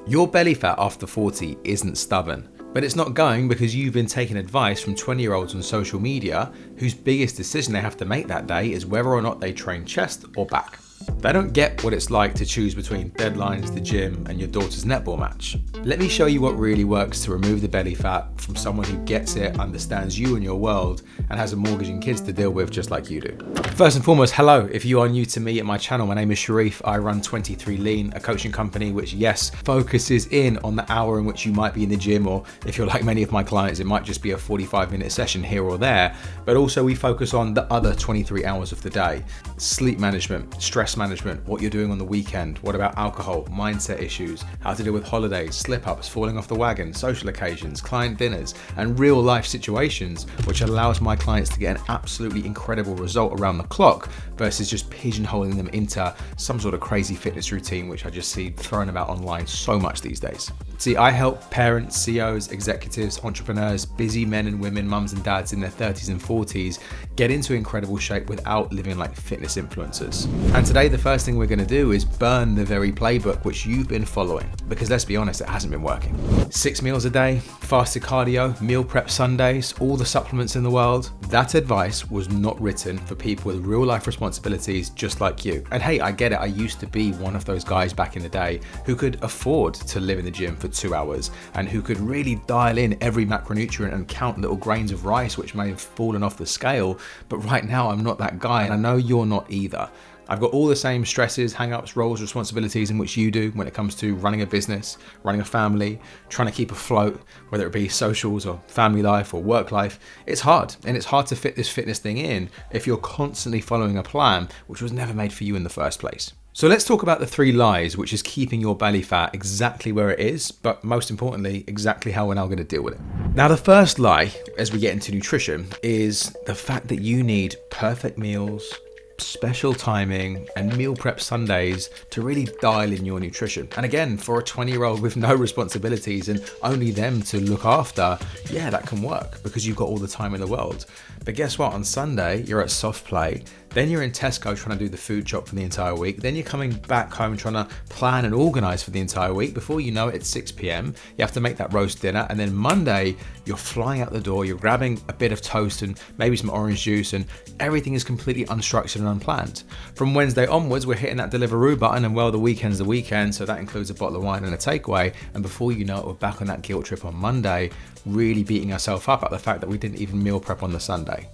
Your belly fat after 40 isn't stubborn, but it's not going because you've been taking advice from 20-year-olds on social media whose biggest decision they have to make that day is whether or not they train chest or back. They don't get what it's like to choose between deadlines, the gym, and your daughter's netball match. Let me show you what really works to remove the belly fat from someone who gets it, understands you and your world, and has a mortgage and kids to deal with just like you do. First and foremost, hello. If you are new to me and my channel, my name is Sharif. I run 23 Lean, a coaching company which, yes, focuses in on the hour in which you might be in the gym, or if you're like many of my clients, it might just be a 45-minute session here or there. But also we focus on the other 23 hours of the day. Sleep management, stress management, what you're doing on the weekend, what about alcohol, mindset issues, how to deal with holidays, slip-ups, falling off the wagon, social occasions, client dinners, and real life situations, which allows my clients to get an absolutely incredible result around the clock versus just pigeonholing them into some sort of crazy fitness routine, which I just see thrown about online so much these days. See, I help parents, CEOs, executives, entrepreneurs, busy men and women, mums and dads in their 30s and 40s get into incredible shape without living like fitness influencers. And today, the first thing we're going to do is burn the very playbook which you've been following, because let's be honest, it hasn't been working. 6 meals a day, fasted cardio, meal prep Sundays, all the supplements in the world. That advice was not written for people with real life responsibilities just like you. And hey, I get it. I used to be one of those guys back in the day who could afford to live in the gym for 2 hours and who could really dial in every macronutrient and count little grains of rice which may have fallen off the scale. But right now I'm not that guy, and I know you're not either. I've got all the same stresses, hang-ups, roles, responsibilities in which you do when it comes to running a business, running a family, trying to keep afloat, whether it be socials or family life or work life. It's hard, and it's hard to fit this fitness thing in if you're constantly following a plan which was never made for you in the first place. So let's talk about the 3 lies, which is keeping your belly fat exactly where it is, but most importantly, exactly how we're now going to deal with it. Now, the first lie, as we get into nutrition, is the fact that you need perfect meals, special timing, and meal prep Sundays to really dial in your nutrition. And again, for a 20-year-old with no responsibilities and only them to look after, yeah, that can work because you've got all the time in the world. But guess what? On Sunday, you're at soft play. Then you're in Tesco trying to do the food shop for the entire week. Then you're coming back home trying to plan and organize for the entire week. Before you know it, it's 6 p.m. You have to make that roast dinner. And then Monday, you're flying out the door. You're grabbing a bit of toast and maybe some orange juice, and everything is completely unstructured and unplanned. From Wednesday onwards, we're hitting that Deliveroo button, and well, the weekend's the weekend. So that includes a bottle of wine and a takeaway. And before you know it, we're back on that guilt trip on Monday, really beating ourselves up at the fact that we didn't even meal prep on the Sunday.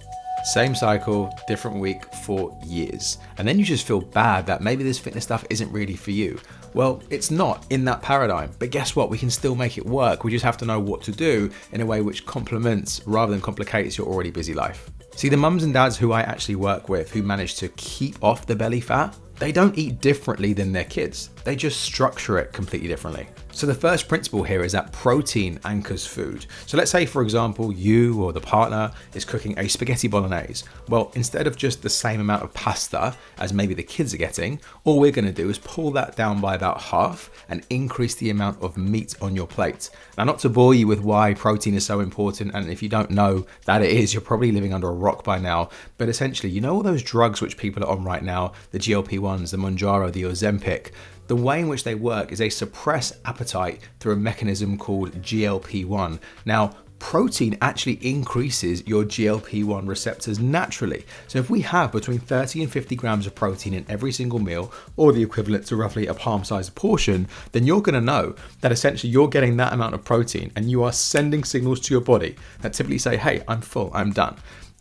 Same cycle, different week for years. And then you just feel bad that maybe this fitness stuff isn't really for you. Well, it's not in that paradigm, but guess what? We can still make it work. We just have to know what to do in a way which complements rather than complicates your already busy life. See, the mums and dads who I actually work with who manage to keep off the belly fat, they don't eat differently than their kids. They just structure it completely differently. So the first principle here is that protein anchors food. So let's say, for example, you or the partner is cooking a spaghetti bolognese. Well, instead of just the same amount of pasta as maybe the kids are getting, all we're going to do is pull that down by about half and increase the amount of meat on your plate. Now, not to bore you with why protein is so important, and if you don't know that it is, you're probably living under a rock by now, but essentially, you know all those drugs which people are on right now, the GLP-1s, the Mounjaro, the Ozempic, the way in which they work is they suppress appetite through a mechanism called GLP-1. Now, protein actually increases your GLP-1 receptors naturally. So if we have between 30 and 50 grams of protein in every single meal, or the equivalent to roughly a palm-sized portion, then you're going to know that essentially you're getting that amount of protein and you are sending signals to your body that typically say, hey, I'm full, I'm done.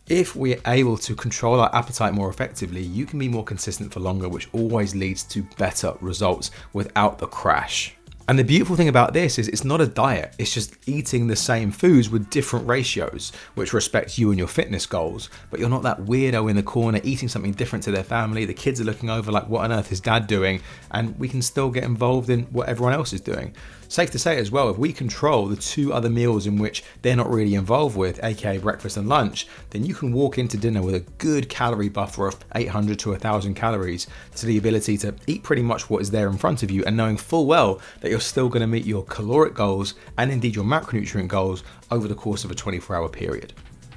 If we're able to control our appetite more effectively, you can be more consistent for longer, which always leads to better results without the crash. And the beautiful thing about this is it's not a diet, it's just eating the same foods with different ratios, which respect you and your fitness goals, but you're not that weirdo in the corner eating something different to their family. The kids are looking over like, what on earth is dad doing? And we can still get involved in what everyone else is doing. Safe to say as well, if we control the 2 other meals in which they're not really involved with, aka breakfast and lunch, then you can walk into dinner with a good calorie buffer of 800 to 1,000 calories to the ability to eat pretty much what is there in front of you, and knowing full well that you're still going to meet your caloric goals and indeed your macronutrient goals over the course of a 24-hour period.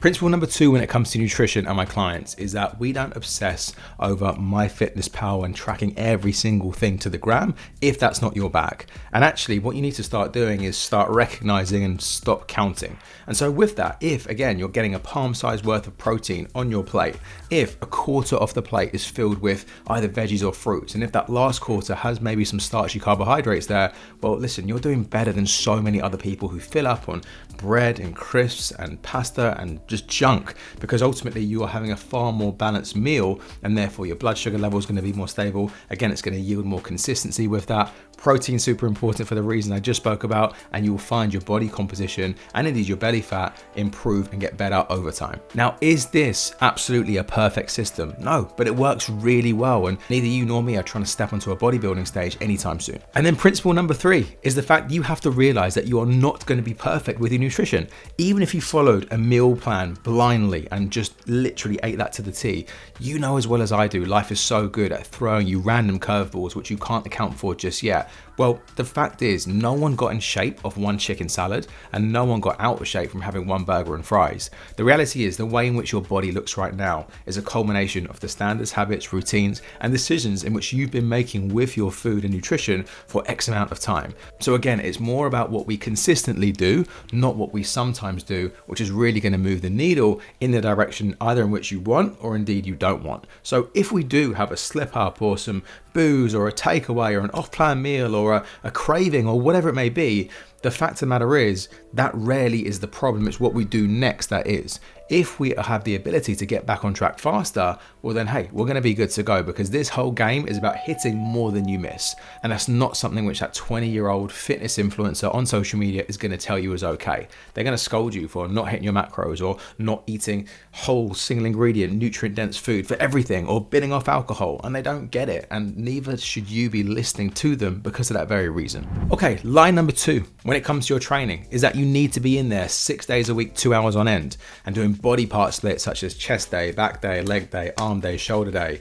Principle number 2 when it comes to nutrition and my clients is that we don't obsess over MyFitnessPal and tracking every single thing to the gram if that's not your bag. And actually what you need to start doing is start recognizing and stop counting. And so with that, if again you're getting a palm size worth of protein on your plate, if a quarter of the plate is filled with either veggies or fruits, and if that last quarter has maybe some starchy carbohydrates there, well listen, you're doing better than so many other people who fill up on bread and crisps and pasta and just junk, because ultimately you are having a far more balanced meal and therefore your blood sugar level is going to be more stable. Again, it's going to yield more consistency with that. Protein super important for the reason I just spoke about, and you will find your body composition and indeed your belly fat improve and get better over time. Now, is this absolutely a perfect system? No, but it works really well, and neither you nor me are trying to step onto a bodybuilding stage anytime soon. And then principle number 3 is the fact you have to realize that you are not going to be perfect with your nutrition. Even if you followed a meal plan blindly and just literally ate that to the T, you know as well as I do, life is so good at throwing you random curveballs which you can't account for just yet. Well, the fact is, no one got in shape off one chicken salad and no one got out of shape from having one burger and fries. The reality is the way in which your body looks right now is a culmination of the standards, habits, routines, and decisions in which you've been making with your food and nutrition for X amount of time. So again, it's more about what we consistently do, not what we sometimes do, which is really going to move the needle in the direction either in which you want or indeed you don't want. So if we do have a slip up or some booze or a takeaway or an off-plan meal or a craving or whatever it may be, the fact of the matter is that rarely is the problem. It's what we do next that is. If we have the ability to get back on track faster, well then, hey, we're going to be good to go, because this whole game is about hitting more than you miss. And that's not something which that 20-year-old fitness influencer on social media is going to tell you is okay. They're going to scold you for not hitting your macros or not eating whole single ingredient, nutrient dense food for everything or bidding off alcohol, and they don't get it. And neither should you be listening to them because of that very reason. Okay, line number 2 when it comes to your training is that you need to be in there 6 days a week, 2 hours on end, and doing body part splits such as chest day, back day, leg day, arm day, shoulder day.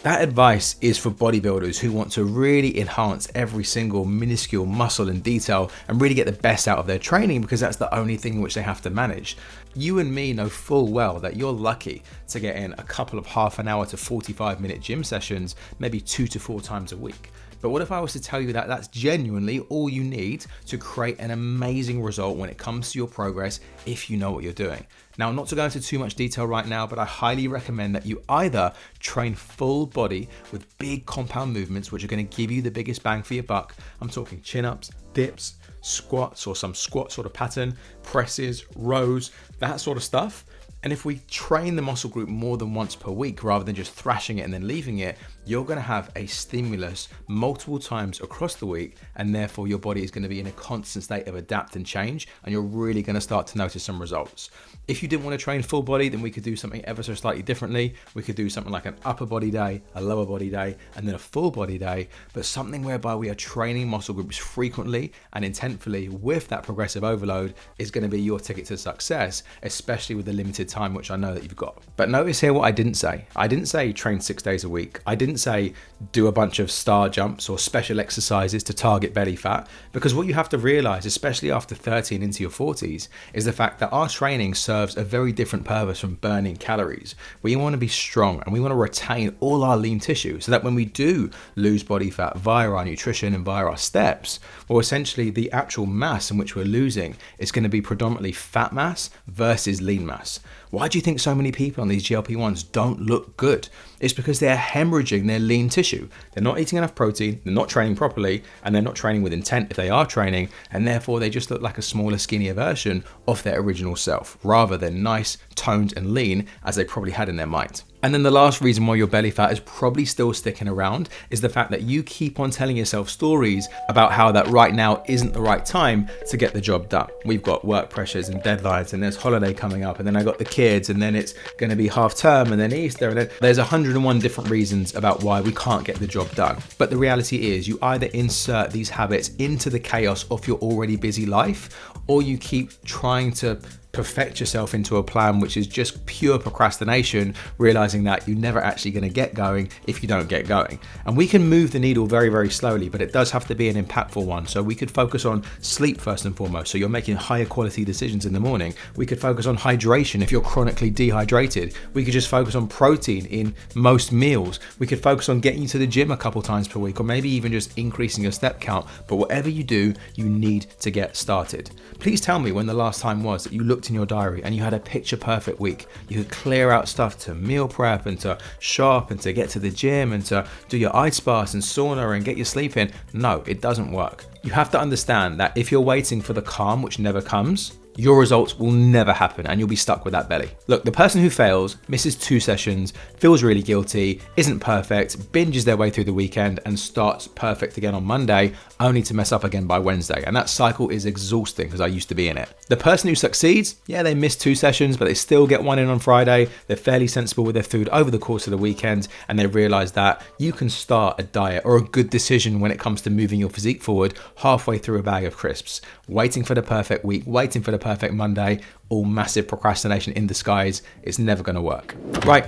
That advice is for bodybuilders who want to really enhance every single minuscule muscle and detail and really get the best out of their training, because that's the only thing which they have to manage. You and me know full well that you're lucky to get in a couple of half an hour to 45-minute gym sessions, maybe 2 to 4 times a week. But what if I was to tell you that that's genuinely all you need to create an amazing result when it comes to your progress if you know what you're doing? Now, not to go into too much detail right now, but I highly recommend that you either train full body with big compound movements, which are going to give you the biggest bang for your buck. I'm talking chin-ups, dips, squats, or some squat sort of pattern, presses, rows, that sort of stuff. And if we train the muscle group more than once per week, rather than just thrashing it and then leaving it, you're going to have a stimulus multiple times across the week, and therefore your body is going to be in a constant state of adapt and change, and you're really going to start to notice some results. If you didn't want to train full body, then we could do something ever so slightly differently. We could do something like an upper body day, a lower body day, and then a full body day, but something whereby we are training muscle groups frequently and intentfully with that progressive overload is going to be your ticket to success, especially with the limited time which I know that you've got. But notice here what I didn't say. I didn't say train 6 days a week. I didn't say do a bunch of star jumps or special exercises to target belly fat, because what you have to realize, especially after 30 and into your 40s, is the fact that our training serves a very different purpose from burning calories. We want to be strong and we want to retain all our lean tissue so that when we do lose body fat via our nutrition and via our steps, well, essentially the actual mass in which we're losing is going to be predominantly fat mass versus lean mass. Why do you think so many people on these GLP-1s don't look good? It's because they're hemorrhaging their lean tissue. They're not eating enough protein, they're not training properly, and they're not training with intent if they are training, and therefore they just look like a smaller, skinnier version of their original self, rather than nice, toned, and lean as they probably had in their mind. And then the last reason why your belly fat is probably still sticking around is the fact that you keep on telling yourself stories about how that right now isn't the right time to get the job done. We've got work pressures and deadlines, and there's holiday coming up, and then I got the kids, and then it's going to be half term, and then Easter, and then there's 101 different reasons about why we can't get the job done. But the reality is you either insert these habits into the chaos of your already busy life, or you keep trying to perfect yourself into a plan which is just pure procrastination, realizing that you're never actually going to get going if you don't get going. And we can move the needle very, very slowly, but it does have to be an impactful one. So we could focus on sleep first and foremost, so you're making higher quality decisions in the morning. We could focus on hydration if you're chronically dehydrated. We could just focus on protein in most meals. We could focus on getting you to the gym a couple times per week, or maybe even just increasing your step count. But whatever you do, you need to get started. Please tell me when the last time was that you looked in your diary and you had a picture perfect week. You could clear out stuff to meal prep and to shop and to get to the gym and to do your ice baths and sauna and get your sleep in. No, it doesn't work. You have to understand that if you're waiting for the calm, which never comes, your results will never happen and you'll be stuck with that belly. Look, the person who fails, misses 2 sessions, feels really guilty, isn't perfect, binges their way through the weekend and starts perfect again on Monday, only to mess up again by Wednesday. And that cycle is exhausting because I used to be in it. The person who succeeds, yeah, they miss 2 sessions, but they still get 1 in on Friday. They're fairly sensible with their food over the course of the weekend, and they realize that you can start a diet or a good decision when it comes to moving your physique forward halfway through a bag of crisps. Waiting for the perfect week, waiting for the perfect Monday, all massive procrastination in disguise. It's never going to work. Right,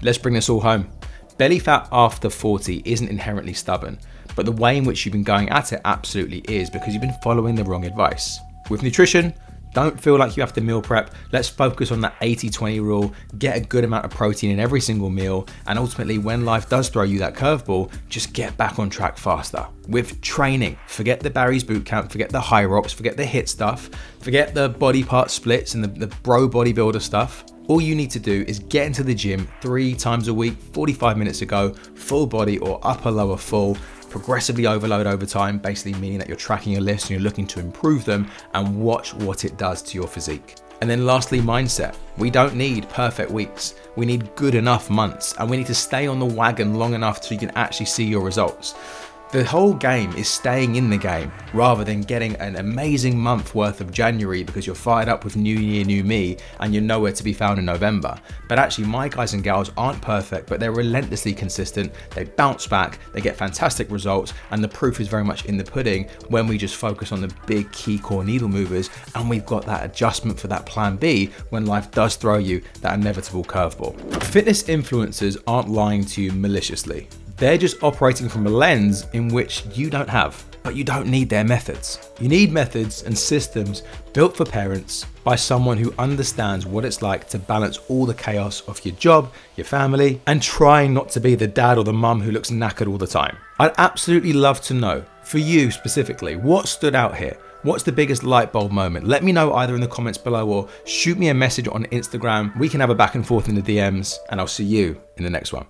let's bring this all home. Belly fat after 40 isn't inherently stubborn, but the way in which you've been going at it absolutely is, because you've been following the wrong advice. With nutrition, don't feel like you have to meal prep. Let's focus on that 80-20 rule, get a good amount of protein in every single meal, and ultimately when life does throw you that curveball, just get back on track faster. With training, forget the Barry's Bootcamp, forget the high rocks, forget the HIIT stuff, forget the body part splits and the bro bodybuilder stuff. All you need to do is get into the gym 3 times a week, 45 minutes ago, full body or upper lower full, progressively overload over time, basically meaning that you're tracking your lifts and you're looking to improve them, and watch what it does to your physique. And then lastly, mindset. We don't need perfect weeks. We need good enough months, and we need to stay on the wagon long enough so you can actually see your results. The whole game is staying in the game rather than getting an amazing month worth of January because you're fired up with new year, new me, and you're nowhere to be found in November. But actually, my guys and gals aren't perfect, but they're relentlessly consistent. They bounce back, they get fantastic results, and the proof is very much in the pudding when we just focus on the big key core needle movers, and we've got that adjustment for that plan B when life does throw you that inevitable curveball. Fitness influencers aren't lying to you maliciously. They're just operating from a lens in which you don't have, but you don't need their methods. You need methods and systems built for parents by someone who understands what it's like to balance all the chaos of your job, your family, and trying not to be the dad or the mum who looks knackered all the time. I'd absolutely love to know, for you specifically, what stood out here? What's the biggest light bulb moment? Let me know either in the comments below or shoot me a message on Instagram. We can have a back and forth in the DMs, and I'll see you in the next one.